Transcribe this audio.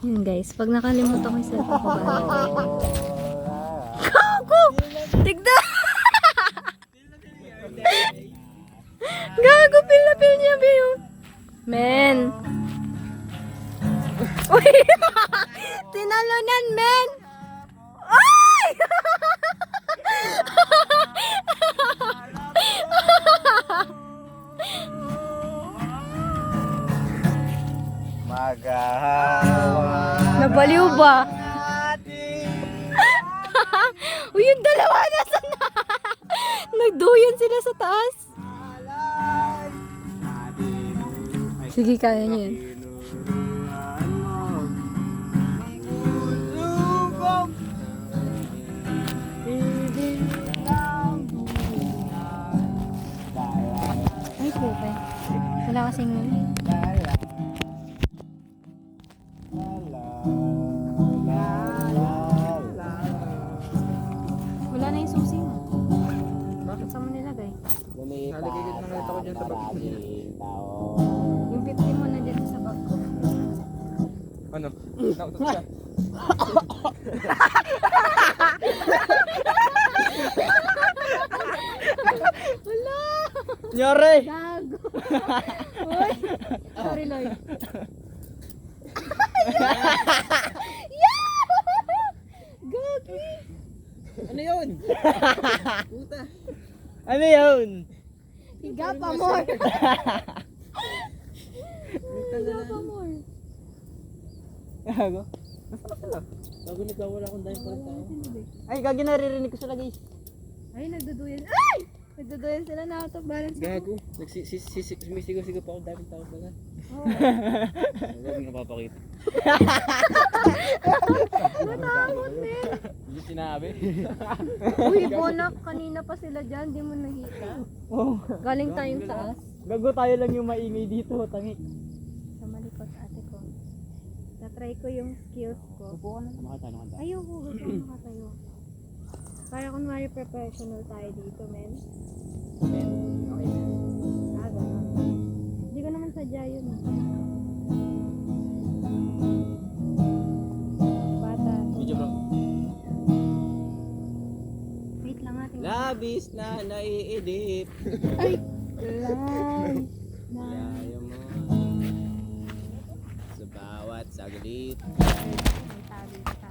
Yun guys, pag nakalimutan ko yung cellphone ko ba? Gago! Tigda! Gago, pil na pil niya, Biyo. Men! Uy! Tinalunan, men! Ay! Magahawa. Nabaliw ba? Uy, yung dalawa nasa na! Nagduyan sila sa taas. Sige, kaya niyo yan. Ay, pupe. Wala kasing wala na yung susi mo. Bakit sa mo nilagay? Nakita ko dyan sa bag. Yung 50 mo na dyan sa bag ko. Ano? Nautot siya. Wala! Nyore! Gago! Uy! Sorry, Lloyd. Yeah! Gagi! Ano yun? Puta. Ano yun? Higa pa more! Higa pa more! Gago. Nasaan sila? Gago nagkawala akong dahil pala tayo. Ay, gagi naririnig ko sila guys. Ay, nagduduyan. Ay! Nagduduyan sila na out of balance. Gago. Sumisigaw-sigaw pa akong daming tao pala. Oo. Gago napapakita. Natakot din. Hindi sinabi. Uy, Bonak, kanina pa sila dyan. Di mo nakita. Oh. Galing tayong taas. Gago tayo lang yung maingay dito, tangik. Sa malikot ate ko. Na-try ko yung skills ko. Upo ka na. Makatayo ka. Ayoko, gusto ko makatayo. Para kunwari professional tayo dito, men. Okay, men. Ah, gano'n. Hindi ko naman sadya yun. Bata. Video bro. Wait lang natin. Labis na naiidip. Ay! Lang! Yaya mo. Sa bawat saglit. Ay, tabi ka.